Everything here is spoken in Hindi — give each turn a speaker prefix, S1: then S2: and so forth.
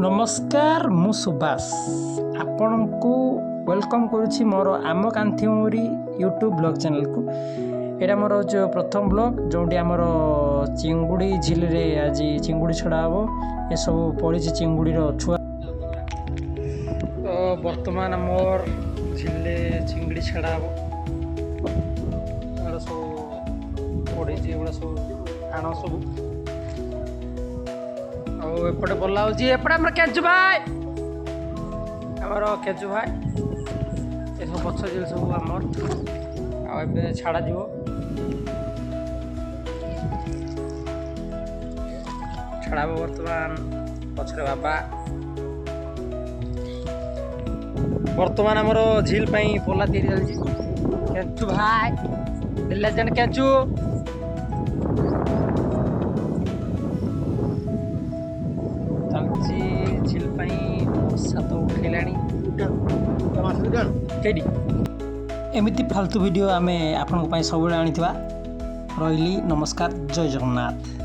S1: नमस्कार मु सुभाष आपण को वेलकम करुछि मोर आम कांथीभौंरी यूट्यूब ब्लॉग चैनल को। एटा मोर जो प्रथम ब्लॉग जोंडी आमर चिंगुड़ी झील रे आज चिंगुड़ी छड़ा हबो। ए सब पड़ी चिंगुड़ी रो छुआ तो वर्तमान मोर झील चिंगुड़ी छड़ा हबो। एटा सब पड़ी एगुड़ा सब आण सब एपटे बोला एपटे आम केचु भाई आमर केचु भाई ये सब पछ झील सब आमर आबे छाड़ा जीव छाड़ा बर्तमान पछरे बाबा बर्तमान आमर झील पाई पोला तैयारी चलछि। केचु भाई दिल्ला जन केचु झील सात उठेला एमती फालतू वीडियो आमे आपण सब आनी रही। नमस्कार, जय जगन्नाथ।